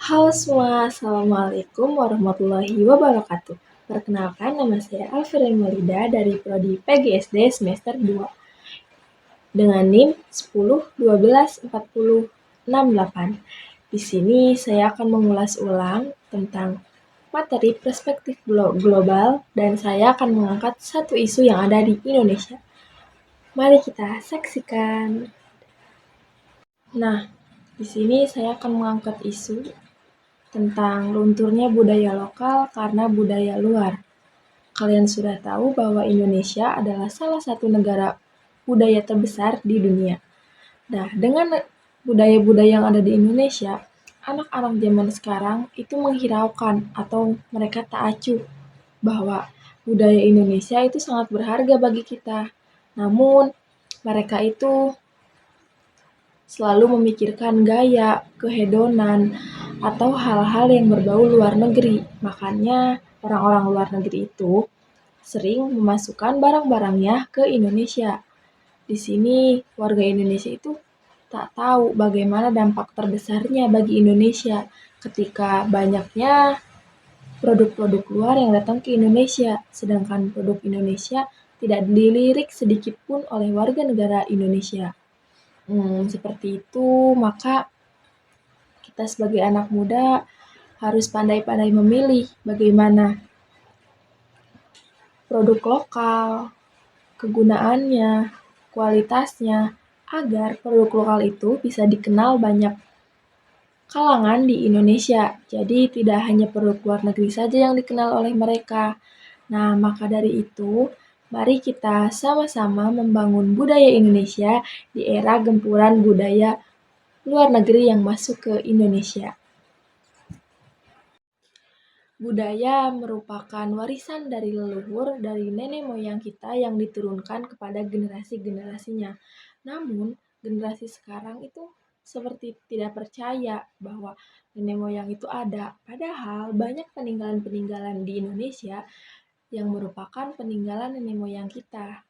Halo semua, Assalamualaikum warahmatullahi wabarakatuh. Perkenalkan, nama saya Alfirin Maulida dari Prodi PGSD semester 2 dengan NIM 10 12 40 68. Di sini saya akan mengulas ulang tentang materi perspektif global dan saya akan mengangkat satu isu yang ada di Indonesia. Mari kita saksikan. Nah, di sini saya akan mengangkat isu tentang lunturnya budaya lokal karena budaya luar. Kalian sudah tahu bahwa Indonesia adalah salah satu negara budaya terbesar di dunia. Nah, dengan budaya-budaya yang ada di Indonesia, anak-anak zaman sekarang itu menghiraukan atau mereka tak acuh bahwa budaya Indonesia itu sangat berharga bagi kita. Namun, mereka itu selalu memikirkan gaya, kehedonan, atau hal-hal yang berbau luar negeri. Makanya orang-orang luar negeri itu sering memasukkan barang-barangnya ke Indonesia. Di sini warga Indonesia itu tak tahu bagaimana dampak terbesarnya bagi Indonesia ketika banyaknya produk-produk luar yang datang ke Indonesia, sedangkan produk Indonesia tidak dilirik sedikit pun oleh warga negara Indonesia. Seperti itu, maka kita sebagai anak muda harus pandai-pandai memilih bagaimana produk lokal, kegunaannya, kualitasnya, agar produk lokal itu bisa dikenal banyak kalangan di Indonesia. Jadi tidak hanya produk luar negeri saja yang dikenal oleh mereka. Nah, maka dari itu, mari kita sama-sama membangun budaya Indonesia di era gempuran budaya luar negeri yang masuk ke Indonesia. Budaya merupakan warisan dari leluhur, dari nenek moyang kita yang diturunkan kepada generasi-generasinya. Namun, generasi sekarang itu seperti tidak percaya bahwa nenek moyang itu ada. Padahal banyak peninggalan-peninggalan di Indonesia yang merupakan peninggalan nenek moyang kita.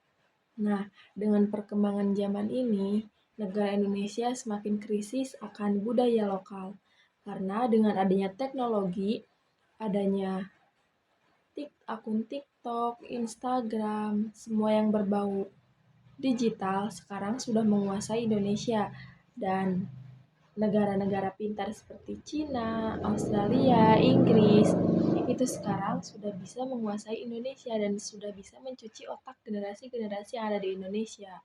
Nah, dengan perkembangan zaman ini, negara Indonesia semakin krisis akan budaya lokal. Karena dengan adanya teknologi, adanya akun TikTok, Instagram, semua yang berbau digital sekarang sudah menguasai Indonesia dan negara-negara pintar seperti Cina, Australia, Inggris itu sekarang sudah bisa menguasai Indonesia dan sudah bisa mencuci otak generasi-generasi yang ada di Indonesia.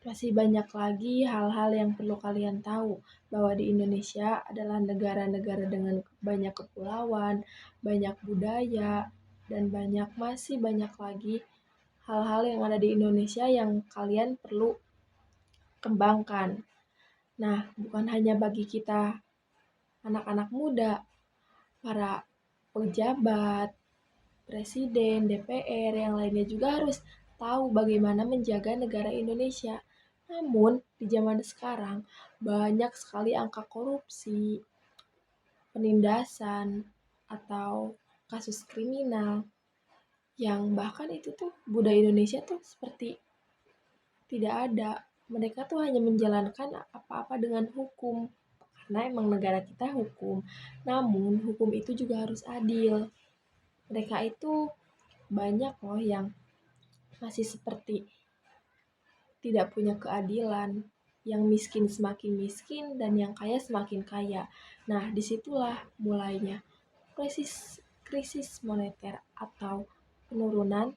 Masih banyak lagi hal-hal yang perlu kalian tahu bahwa di Indonesia adalah negara-negara dengan banyak kepulauan, banyak budaya, dan masih banyak lagi hal-hal yang ada di Indonesia yang kalian perlu kembangkan. Nah, bukan hanya bagi kita anak-anak muda, para pejabat, presiden, DPR, yang lainnya juga harus tahu bagaimana menjaga negara Indonesia. Namun, di zaman sekarang, banyak sekali angka korupsi, penindasan, atau kasus kriminal, yang bahkan itu tuh budaya Indonesia tuh seperti tidak ada. Mereka tuh hanya menjalankan apa-apa dengan hukum, karena emang negara kita hukum. Namun, hukum itu juga harus adil. Mereka itu banyak loh yang masih seperti tidak punya keadilan, yang miskin semakin miskin dan yang kaya semakin kaya. Nah, disitulah mulainya krisis moneter atau penurunan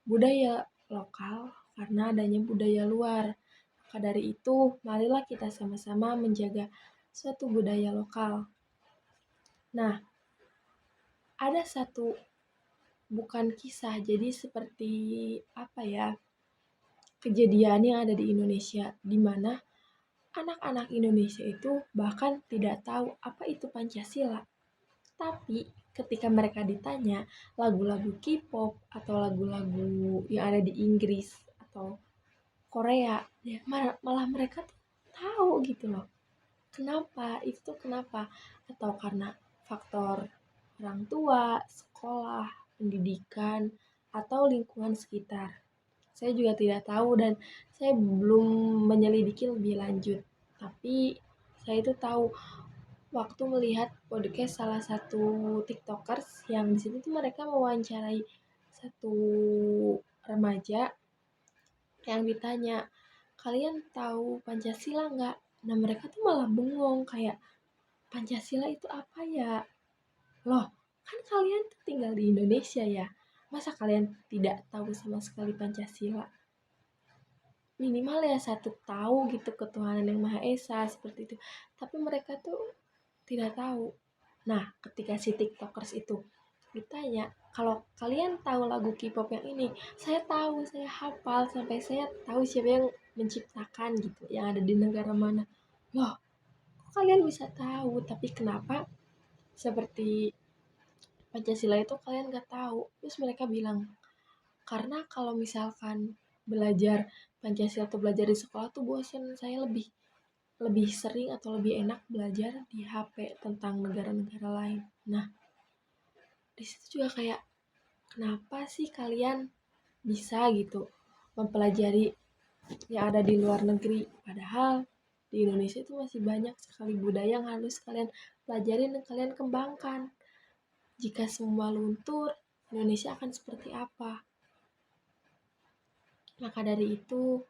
budaya lokal karena adanya budaya luar. Maka dari itu, marilah kita sama-sama menjaga suatu budaya lokal. Nah, ada satu bukan kisah, jadi seperti apa ya, kejadian yang ada di Indonesia, di mana anak-anak Indonesia itu bahkan tidak tahu apa itu Pancasila. Tapi ketika mereka ditanya lagu-lagu K-pop atau lagu-lagu yang ada di Inggris atau Korea, ya malah mereka tuh tahu gitu loh. Kenapa? Itu kenapa? Atau karena faktor orang tua, sekolah, pendidikan, atau lingkungan sekitar. Saya juga tidak tahu dan saya belum menyelidiki lebih lanjut. Tapi saya itu tahu waktu melihat podcast salah satu tiktokers yang di situ tuh mereka mewawancarai satu remaja yang ditanya, kalian tahu Pancasila nggak? Nah mereka tuh malah bengong kayak, Pancasila itu apa ya? Loh, kan kalian tuh tinggal di Indonesia ya? Masa kalian tidak tahu sama sekali Pancasila? Minimal ya satu tahu gitu ketuhanan yang Maha Esa seperti itu. Tapi mereka tuh tidak tahu. Nah, ketika si TikTokers itu ditanya, kalau kalian tahu lagu K-pop yang ini, saya tahu, saya hafal, sampai saya tahu siapa yang menciptakan gitu, yang ada di negara mana. Loh, kok kalian bisa tahu? Tapi kenapa seperti Pancasila itu kalian gak tahu? Terus mereka bilang, karena kalau misalkan belajar Pancasila atau belajar di sekolah tuh bosan, saya lebih lebih sering atau lebih enak belajar di HP tentang negara-negara lain. Nah, di situ juga kayak kenapa sih kalian bisa gitu mempelajari yang ada di luar negeri, padahal di Indonesia itu masih banyak sekali budaya yang harus kalian pelajarin dan kalian kembangkan. Jika semua luntur, Indonesia akan seperti apa? Maka dari itu,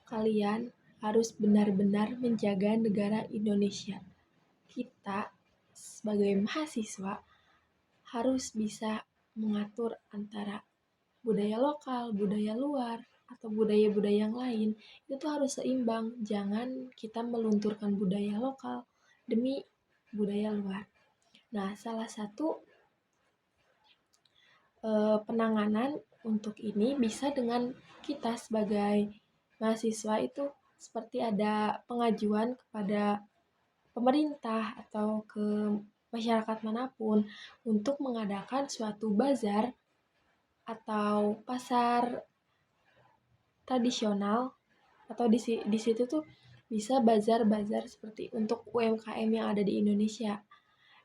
kalian harus benar-benar menjaga negara Indonesia. Kita sebagai mahasiswa harus bisa mengatur antara budaya lokal, budaya luar, atau budaya-budaya yang lain. Itu tuh harus seimbang. Jangan kita melunturkan budaya lokal demi budaya luar. Nah, salah satu penanganan untuk ini bisa dengan kita sebagai mahasiswa itu seperti ada pengajuan kepada pemerintah atau ke masyarakat manapun untuk mengadakan suatu bazar atau pasar tradisional, atau di situ tuh bisa bazar-bazar seperti untuk UMKM yang ada di Indonesia.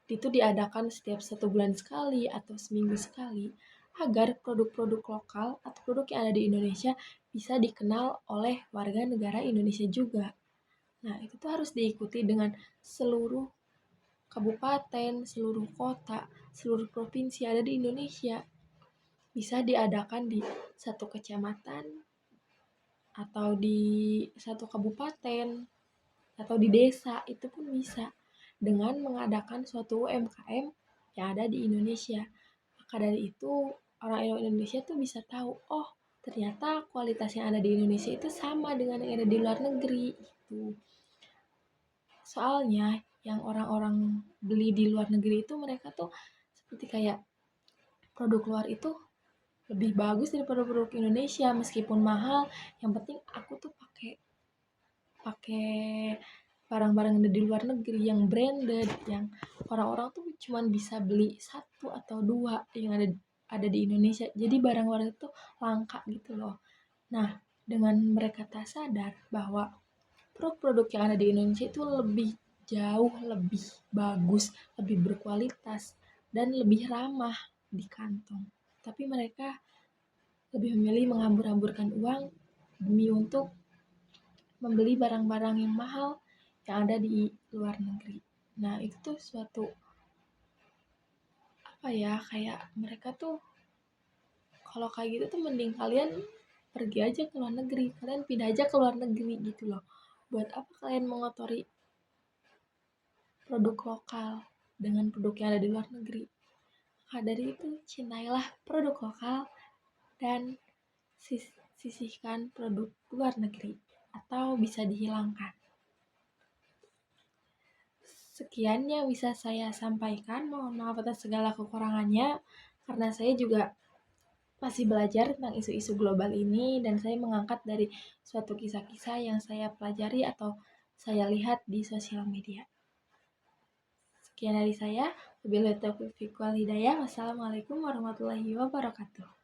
Itu diadakan setiap 1 bulan sekali atau seminggu sekali agar produk-produk lokal atau produk yang ada di Indonesia bisa dikenal oleh warga negara Indonesia juga. Nah, itu tuh harus diikuti dengan seluruh kabupaten, seluruh kota, seluruh provinsi ada di Indonesia. Bisa diadakan di satu kecamatan atau di satu kabupaten atau di desa, itu pun bisa dengan mengadakan suatu UMKM yang ada di Indonesia. Maka dari itu orang Indonesia tuh bisa tahu, oh ternyata kualitas yang ada di Indonesia itu sama dengan yang ada di luar negeri gitu. Soalnya yang orang-orang beli di luar negeri itu mereka tuh seperti kayak produk luar itu lebih bagus daripada produk Indonesia meskipun mahal, yang penting aku tuh pakai pakai barang-barang yang ada di luar negeri yang branded, yang orang-orang tuh cuma bisa beli satu atau dua yang ada di Indonesia, jadi barang-barang itu langka gitu loh. Nah, dengan mereka tak sadar bahwa produk-produk yang ada di Indonesia itu lebih jauh lebih bagus, lebih berkualitas, dan lebih ramah di kantong, tapi mereka lebih memilih menghambur-hamburkan uang demi untuk membeli barang-barang yang mahal yang ada di luar negeri. Nah, itu tuh suatu apa ya, kayak mereka tuh kalau kayak gitu tuh mending kalian pergi aja ke luar negeri, kalian pindah aja ke luar negeri gitu loh. Buat apa kalian mengotori produk lokal dengan produk yang ada di luar negeri? Maka dari itu, cintailah produk lokal dan sisihkan produk luar negeri atau bisa dihilangkan. Sekian yang bisa saya sampaikan. Mohon maaf atas segala kekurangannya, karena saya juga masih belajar tentang isu-isu global ini dan saya mengangkat dari suatu kisah-kisah yang saya pelajari atau saya lihat di sosial media. Sekian dari saya. Wabillahi taufiq wal hidayah. Wassalamualaikum warahmatullahi wabarakatuh.